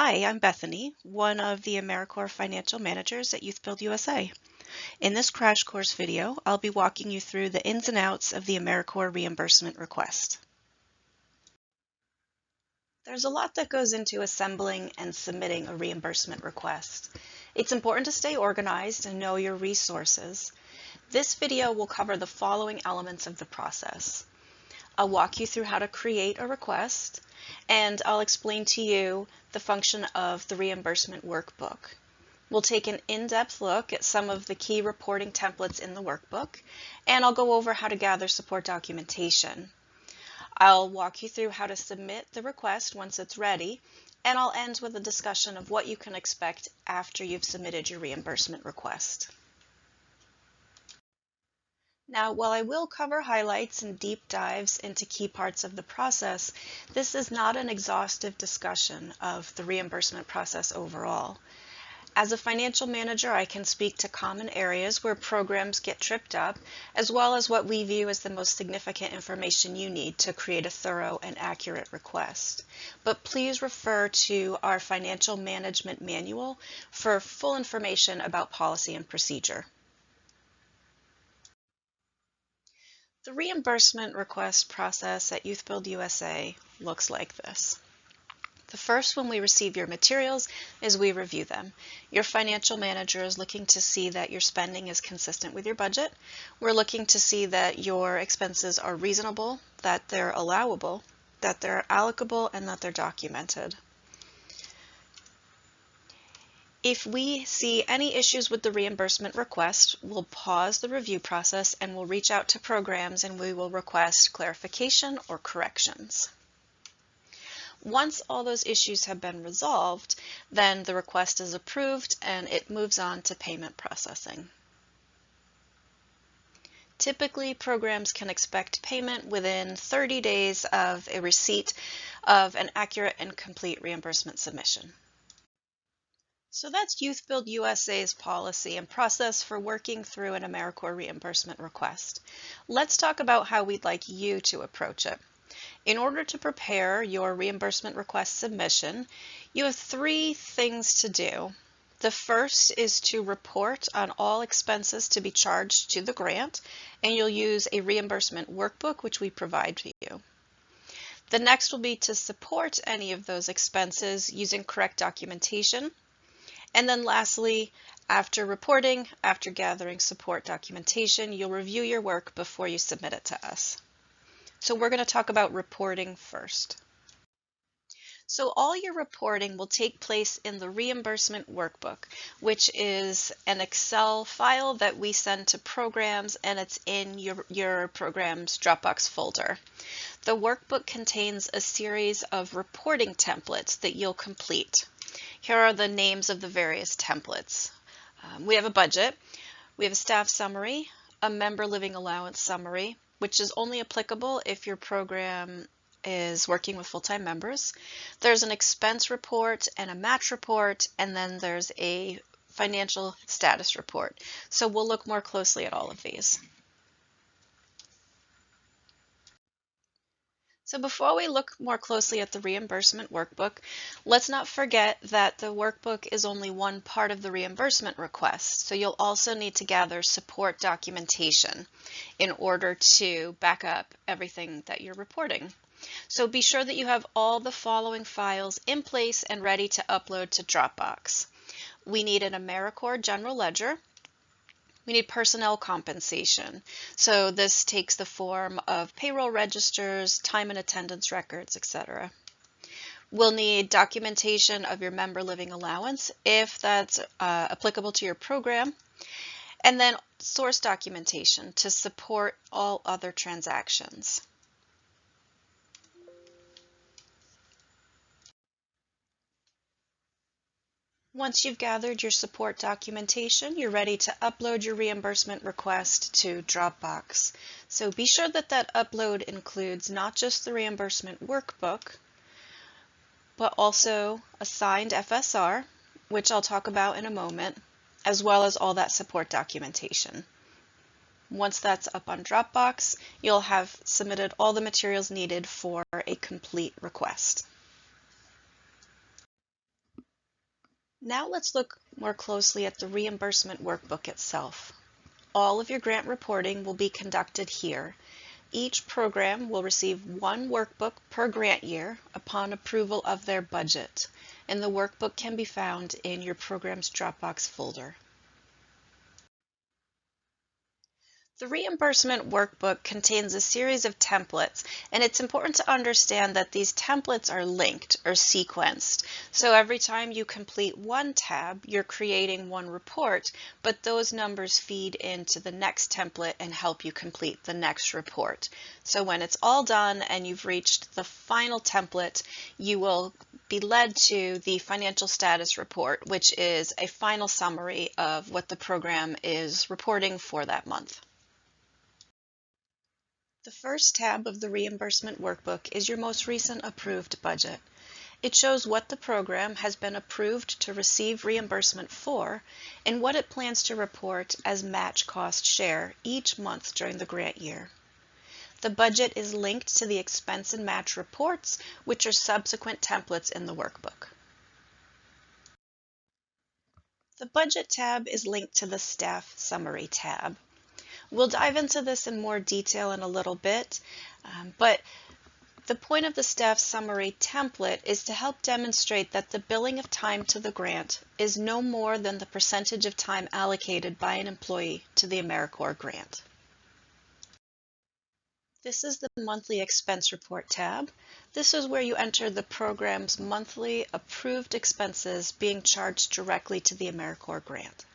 Hi, I'm Bethany, one of the AmeriCorps financial managers at YouthBuild USA. In this crash course video, I'll be walking you through the ins and outs of the AmeriCorps reimbursement request. There's a lot that goes into assembling and submitting a reimbursement request. It's important to stay organized and know your resources. This video will cover the following elements of the process. I'll walk you through how to create a request, and I'll explain to you the function of the Reimbursement Workbook. We'll take an in-depth look at some of the key reporting templates in the workbook, and I'll go over how to gather support documentation. I'll walk you through how to submit the request once it's ready, and I'll end with a discussion of what you can expect after you've submitted your reimbursement request. Now, while I will cover highlights and deep dives into key parts of the process, this is not an exhaustive discussion of the reimbursement process overall. As a financial manager, I can speak to common areas where programs get tripped up, as well as what we view as the most significant information you need to create a thorough and accurate request. But please refer to our financial management manual for full information about policy and procedure. The reimbursement request process at YouthBuild USA looks like this. The first, when we receive your materials, is we review them. Your financial manager is looking to see that your spending is consistent with your budget. We're looking to see that your expenses are reasonable, that they're allowable, that they're allocable, and that they're documented. If we see any issues with the reimbursement request, we'll pause the review process and we'll reach out to programs and we will request clarification or corrections. Once all those issues have been resolved, then the request is approved and it moves on to payment processing. Typically, programs can expect payment within 30 days of a receipt of an accurate and complete reimbursement submission. So that's YouthBuild USA's policy and process for working through an AmeriCorps reimbursement request. Let's talk about how we'd like you to approach it. In order to prepare your reimbursement request submission, you have three things to do. The first is to report on all expenses to be charged to the grant, and you'll use a reimbursement workbook which we provide to you. The next will be to support any of those expenses using correct documentation. And then lastly, after reporting, after gathering support documentation, you'll review your work before you submit it to us. So we're going to talk about reporting first. So all your reporting will take place in the Reimbursement Workbook, which is an Excel file that we send to programs, and it's in your program's Dropbox folder. The workbook contains a series of reporting templates that you'll complete. Here are the names of the various templates. We have a budget, we have a staff summary, a member living allowance summary, which is only applicable if your program is working with full-time members. There's an expense report and a match report, and then there's a financial status report. So we'll look more closely at all of these. So before we look more closely at the reimbursement workbook, let's not forget that the workbook is only one part of the reimbursement request. So you'll also need to gather support documentation in order to back up everything that you're reporting. So be sure that you have all the following files in place and ready to upload to Dropbox. We need an AmeriCorps general ledger. We need personnel compensation. So this takes the form of payroll registers, time and attendance records, etc. We'll need documentation of your member living allowance if that's applicable to your program, and then source documentation to support all other transactions. Once you've gathered your support documentation, you're ready to upload your reimbursement request to Dropbox. So be sure that that upload includes not just the reimbursement workbook, but also a signed FSR, which I'll talk about in a moment, as well as all that support documentation. Once that's up on Dropbox, you'll have submitted all the materials needed for a complete request. Now let's look more closely at the Reimbursement Workbook itself. All of your grant reporting will be conducted here. Each program will receive one workbook per grant year upon approval of their budget, and the workbook can be found in your program's Dropbox folder. The Reimbursement Workbook contains a series of templates, and it's important to understand that these templates are linked or sequenced. So every time you complete one tab, you're creating one report, but those numbers feed into the next template and help you complete the next report. So when it's all done and you've reached the final template, you will be led to the financial status report, which is a final summary of what the program is reporting for that month. The first tab of the Reimbursement Workbook is your most recent approved budget. It shows what the program has been approved to receive reimbursement for and what it plans to report as match cost share each month during the grant year. The budget is linked to the expense and match reports, which are subsequent templates in the workbook. The Budget tab is linked to the Staff Summary tab. We'll dive into this in more detail in a little bit, but the point of the staff summary template is to help demonstrate that the billing of time to the grant is no more than the percentage of time allocated by an employee to the AmeriCorps grant. This is the Monthly Expense Report tab. This is where you enter the program's monthly approved expenses being charged directly to the AmeriCorps grant.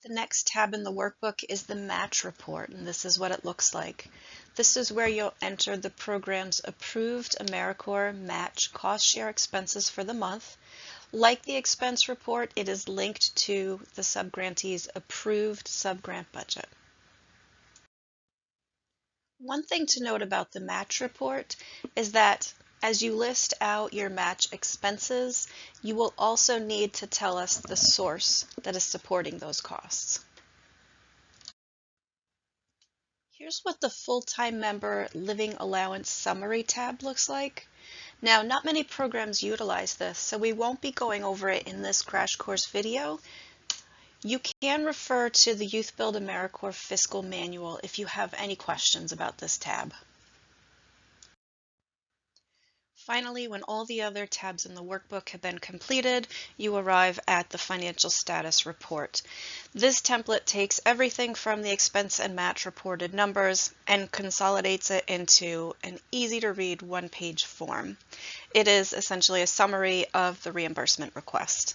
The next tab in the workbook is the Match Report, and this is what it looks like. This is where you'll enter the program's approved AmeriCorps match cost share expenses for the month. Like the expense report, it is linked to the subgrantee's approved subgrant budget. One thing to note about the Match Report is that as you list out your match expenses, you will also need to tell us the source that is supporting those costs. Here's what the full-time member living allowance summary tab looks like. Now, not many programs utilize this, so we won't be going over it in this crash course video. You can refer to the Youth Build AmeriCorps Fiscal Manual if you have any questions about this tab. Finally, when all the other tabs in the workbook have been completed, you arrive at the financial status report. This template takes everything from the expense and match reported numbers and consolidates it into an easy-to-read one-page form. It is essentially a summary of the reimbursement request.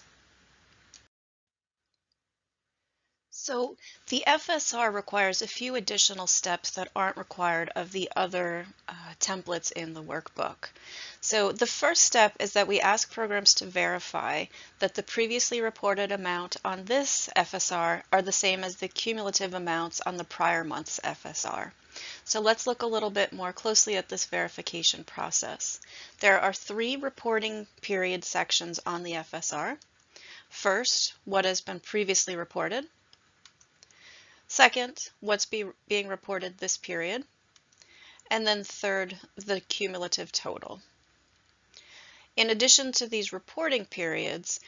So the FSR requires a few additional steps that aren't required of the other templates in the workbook. So the first step is that we ask programs to verify that the previously reported amount on this FSR are the same as the cumulative amounts on the prior month's FSR. So let's look a little bit more closely at this verification process. There are 3 reporting period sections on the FSR. First, what has been previously reported. Second, what's being reported this period. And then third, the cumulative total. In addition to these reporting periods,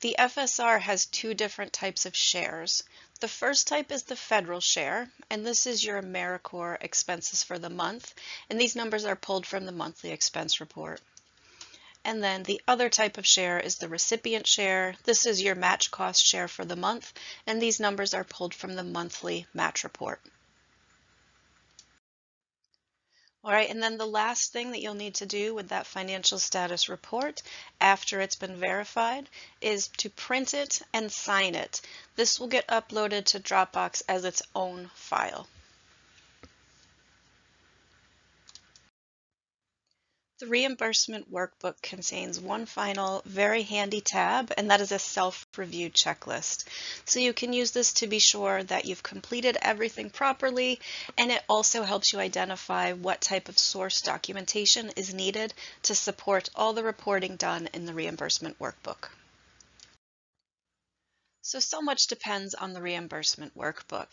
the FSR has 2 different types of shares. The first type is the federal share, and this is your AmeriCorps expenses for the month, and these numbers are pulled from the monthly expense report. And then the other type of share is the recipient share. This is your match cost share for the month, and these numbers are pulled from the monthly match report. All right, and then the last thing that you'll need to do with that financial status report after it's been verified is to print it and sign it. This will get uploaded to Dropbox as its own file. The Reimbursement Workbook contains one final, very handy tab, and that is a self-review checklist. So you can use this to be sure that you've completed everything properly, and it also helps you identify what type of source documentation is needed to support all the reporting done in the Reimbursement Workbook. So much depends on the reimbursement workbook.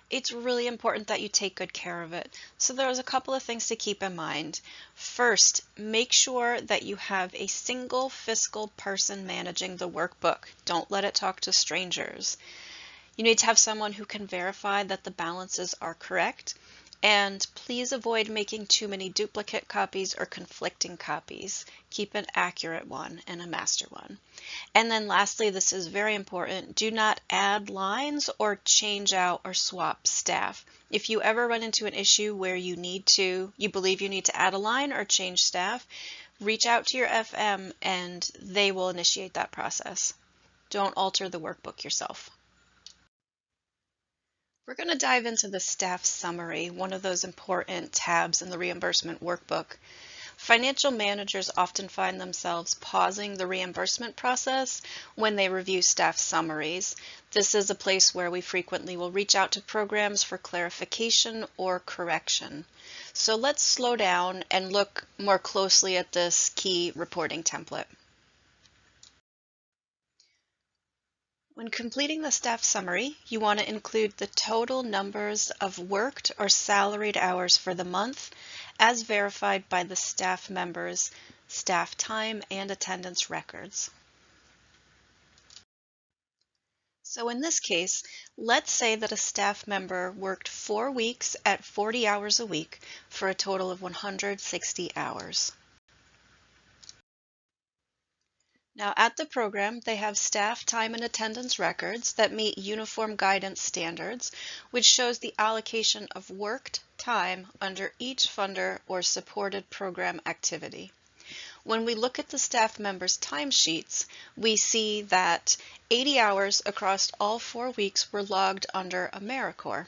It's really important that you take good care of it. So there's a couple of things to keep in mind. First, make sure that you have a single fiscal person managing the workbook. Don't let it talk to strangers. You need to have someone who can verify that the balances are correct. And please avoid making too many duplicate copies or conflicting copies. Keep an accurate one and a master one. And then lastly, this is very important, do not add lines or change out or swap staff. If you ever run into an issue where you believe you need to add a line or change staff, reach out to your FM and they will initiate that process. Don't alter the workbook yourself. We're going to dive into the staff summary, one of those important tabs in the reimbursement workbook. Financial managers often find themselves pausing the reimbursement process when they review staff summaries. This is a place where we frequently will reach out to programs for clarification or correction. So let's slow down and look more closely at this key reporting template. When completing the staff summary, you want to include the total numbers of worked or salaried hours for the month as verified by the staff members' staff time and attendance records. So in this case, let's say that a staff member worked 4 weeks at 40 hours a week for a total of 160 hours. Now at the program, they have staff time and attendance records that meet uniform guidance standards, which shows the allocation of worked time under each funder or supported program activity. When we look at the staff members' timesheets, we see that 80 hours across all 4 weeks were logged under AmeriCorps.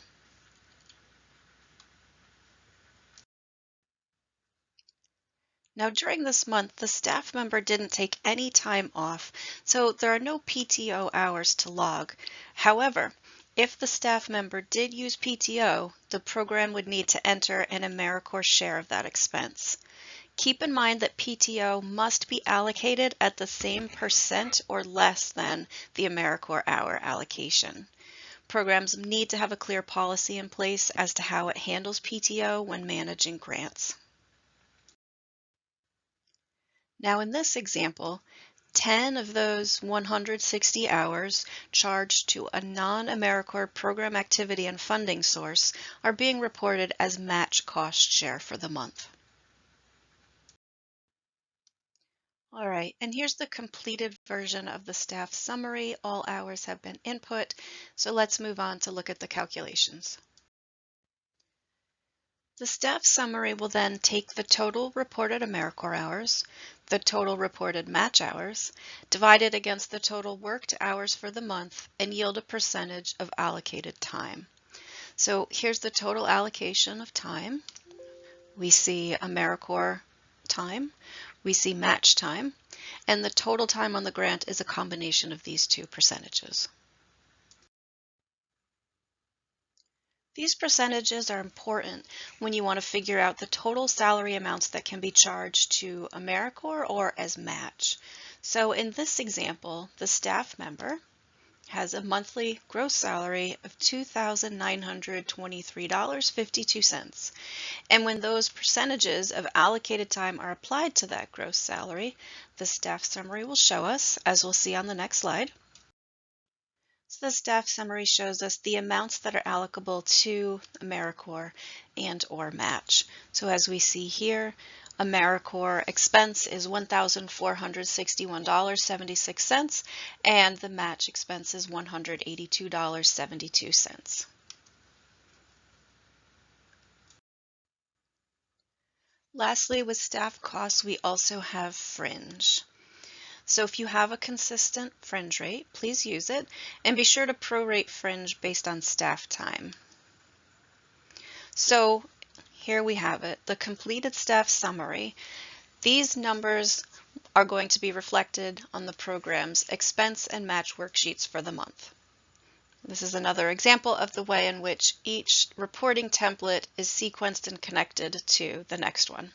Now during this month, the staff member didn't take any time off, so there are no PTO hours to log. However, if the staff member did use PTO, the program would need to enter an AmeriCorps share of that expense. Keep in mind that PTO must be allocated at the same percent or less than the AmeriCorps hour allocation. Programs need to have a clear policy in place as to how it handles PTO when managing grants. Now in this example, 10 of those 160 hours charged to a non-AmeriCorps program activity and funding source are being reported as match cost share for the month. All right, and here's the completed version of the staff summary. All hours have been input, so let's move on to look at the calculations. The staff summary will then take the total reported AmeriCorps hours, the total reported match hours, divided against the total worked hours for the month, and yield a percentage of allocated time. So here's the total allocation of time. We see AmeriCorps time, we see match time, and the total time on the grant is a combination of these two percentages. These percentages are important when you want to figure out the total salary amounts that can be charged to AmeriCorps or as match. So in this example, the staff member has a monthly gross salary of $2,923.52. And when those percentages of allocated time are applied to that gross salary, the staff summary will show us, as we'll see on the next slide. So the staff summary shows us the amounts that are allocable to AmeriCorps and or match. So as we see here, AmeriCorps expense is $1,461.76 and the match expense is $182.72. Lastly, with staff costs, we also have fringe. So if you have a consistent fringe rate, please use it, and be sure to prorate fringe based on staff time. So here we have it, the completed staff summary. These numbers are going to be reflected on the program's expense and match worksheets for the month. This is another example of the way in which each reporting template is sequenced and connected to the next one.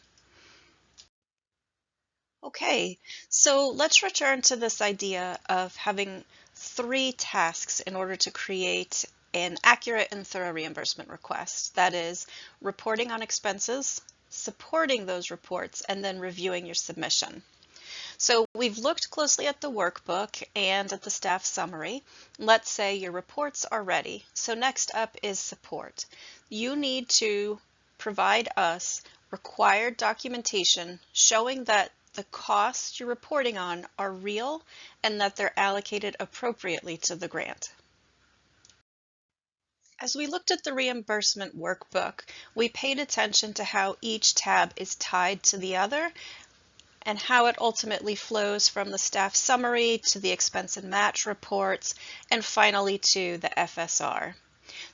Okay, so let's return to this idea of having 3 tasks in order to create an accurate and thorough reimbursement request. That is, reporting on expenses, supporting those reports, and then reviewing your submission. So we've looked closely at the workbook and at the staff summary. Let's say your reports are ready. So next up is support. You need to provide us required documentation showing that the costs you're reporting on are real and that they're allocated appropriately to the grant. As we looked at the reimbursement workbook, we paid attention to how each tab is tied to the other and how it ultimately flows from the staff summary to the expense and match reports and finally to the FSR.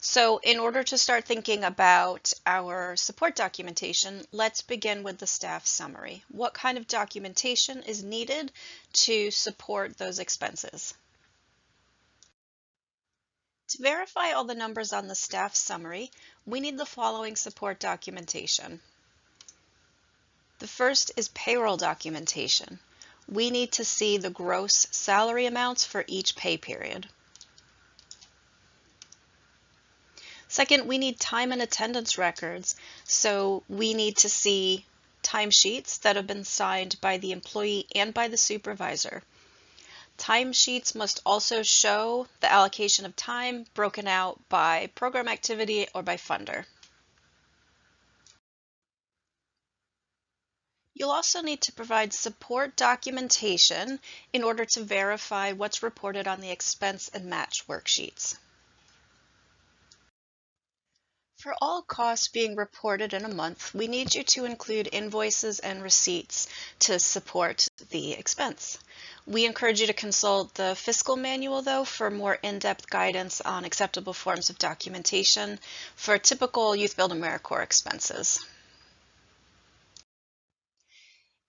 So in order to start thinking about our support documentation, let's begin with the staff summary. What kind of documentation is needed to support those expenses? To verify all the numbers on the staff summary, we need the following support documentation. The first is payroll documentation. We need to see the gross salary amounts for each pay period. Second, we need time and attendance records, so we need to see timesheets that have been signed by the employee and by the supervisor. Timesheets must also show the allocation of time broken out by program activity or by funder. You'll also need to provide support documentation in order to verify what's reported on the expense and match worksheets. For all costs being reported in a month, we need you to include invoices and receipts to support the expense. We encourage you to consult the fiscal manual, though, for more in-depth guidance on acceptable forms of documentation for typical Youth Build AmeriCorps expenses.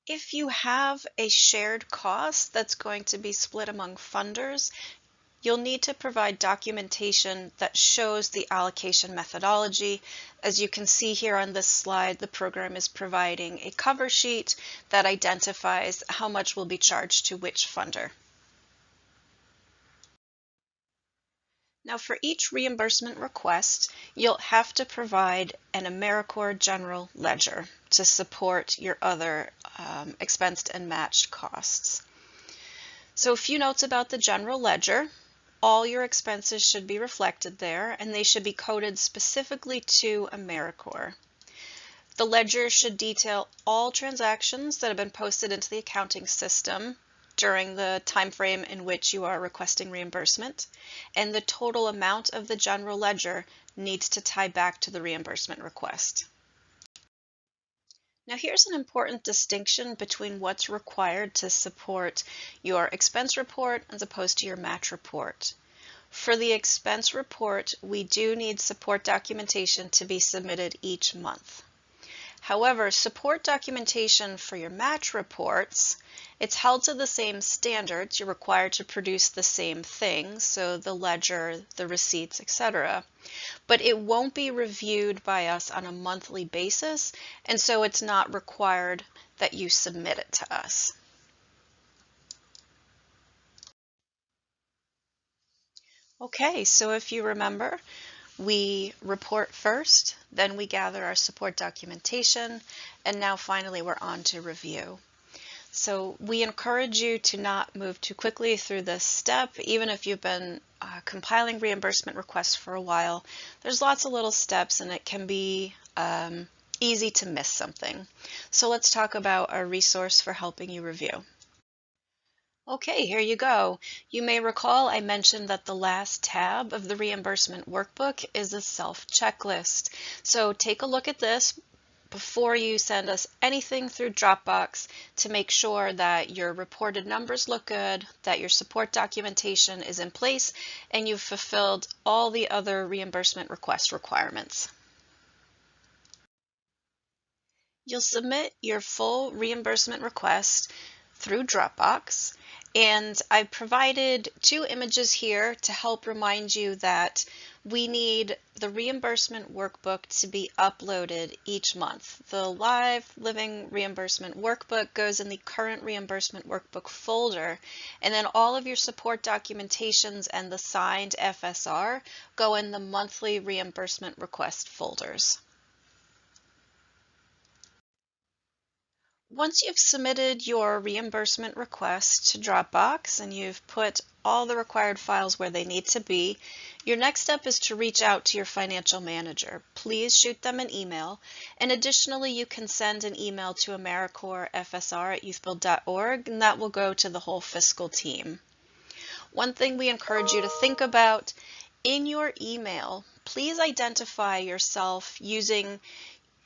If you have a shared cost that's going to be split among funders, you'll need to provide documentation that shows the allocation methodology. As you can see here on this slide, the program is providing a cover sheet that identifies how much will be charged to which funder. Now, for each reimbursement request, you'll have to provide an AmeriCorps general ledger to support your other expensed and matched costs. So a few notes about the general ledger. All your expenses should be reflected there, and they should be coded specifically to AmeriCorps. The ledger should detail all transactions that have been posted into the accounting system during the time frame in which you are requesting reimbursement, and the total amount of the general ledger needs to tie back to the reimbursement request. Now here's an important distinction between what's required to support your expense report as opposed to your match report. For the expense report, we do need support documentation to be submitted each month. However, support documentation for your match reports, it's held to the same standards. You're required to produce the same things, so the ledger, the receipts, etc. But it won't be reviewed by us on a monthly basis, and so it's not required that you submit it to us. Okay, so if you remember, we report first, then we gather our support documentation, and now finally we're on to review. So we encourage you to not move too quickly through this step, even if you've been compiling reimbursement requests for a while. There's lots of little steps and it can be easy to miss something. So let's talk about our resource for helping you review. Okay, here you go. You may recall I mentioned that the last tab of the reimbursement workbook is a self-checklist. So take a look at this before you send us anything through Dropbox to make sure that your reported numbers look good, that your support documentation is in place, and you've fulfilled all the other reimbursement request requirements. You'll submit your full reimbursement request through Dropbox. And I've provided 2 images here to help remind you that we need the reimbursement workbook to be uploaded each month. The live living reimbursement workbook goes in the current reimbursement workbook folder, and then all of your support documentations and the signed FSR go in the monthly reimbursement request folders. Once you've submitted your reimbursement request to Dropbox and you've put all the required files where they need to be, your next step is to reach out to your financial manager. Please shoot them an email, and additionally you can send an email to AmeriCorps FSR at youthbuild.org, and that will go to the whole fiscal team. One thing we encourage you to think about in your email, please identify yourself using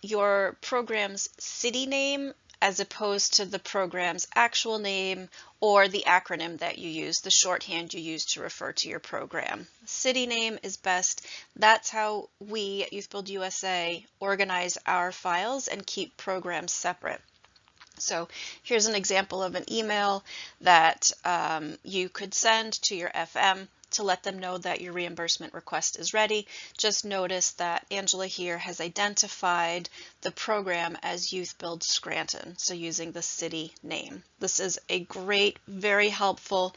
your program's city name as opposed to the program's actual name or the acronym that you use, the shorthand you use to refer to your program. City name is best. That's how we at YouthBuild USA organize our files and keep programs separate. So here's an example of an email that you could send to your FM to let them know that your reimbursement request is ready. Just notice that Angela here has identified the program as YouthBuild Scranton, so using the city name. This is a great, very helpful,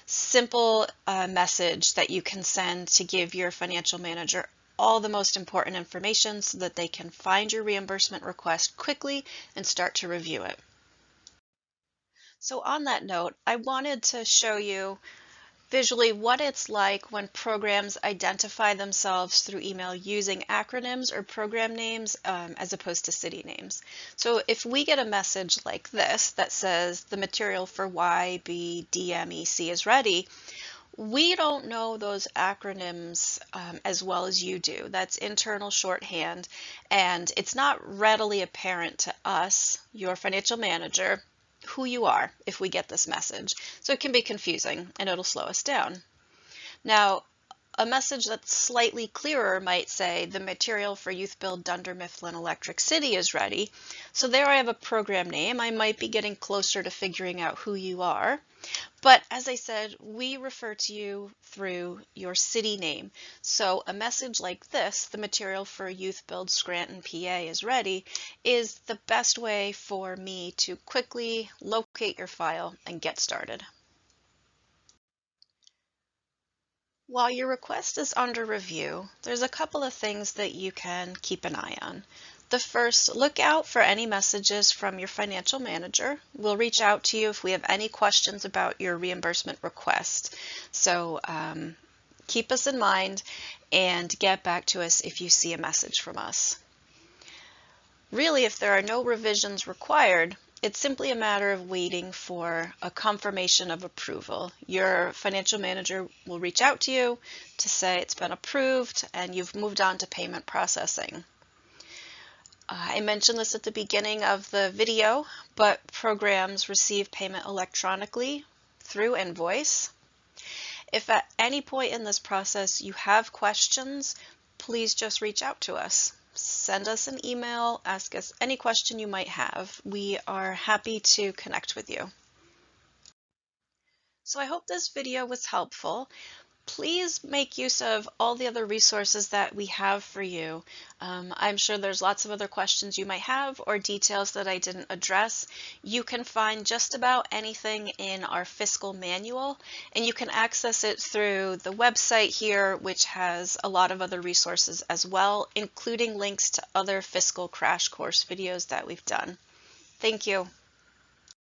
simple message that you can send to give your financial manager all the most important information so that they can find your reimbursement request quickly and start to review it. So on that note, I wanted to show you visually what it's like when programs identify themselves through email using acronyms or program names as opposed to city names. So if we get a message like this that says the material for YBDMEC is ready, we don't know those acronyms as well as you do. That's internal shorthand, and it's not readily apparent to us, your financial manager, who you are if we get this message. So it can be confusing and it'll slow us down. Now, a message that's slightly clearer might say the material for YouthBuild Dunder Mifflin Electric City is ready. So there I have a program name. I might be getting closer to figuring out who you are. But as I said, we refer to you through your city name. So a message like this, the material for YouthBuild Scranton, PA is ready, is the best way for me to quickly locate your file and get started. While your request is under review, there's a couple of things that you can keep an eye on. The first, look out for any messages from your financial manager. We'll reach out to you if we have any questions about your reimbursement request. So keep us in mind and get back to us if you see a message from us. Really, if there are no revisions required, it's simply a matter of waiting for a confirmation of approval. Your financial manager will reach out to you to say it's been approved and you've moved on to payment processing. I mentioned this at the beginning of the video, but programs receive payment electronically through invoice. If at any point in this process you have questions, please just reach out to us. Send us an email, ask us any question you might have. We are happy to connect with you. So I hope this video was helpful. Please make use of all the other resources that we have for you. I'm sure there's lots of other questions you might have or details that I didn't address. You can find just about anything in our fiscal manual, and you can access it through the website here, which has a lot of other resources as well, including links to other fiscal crash course videos that we've done. Thank you.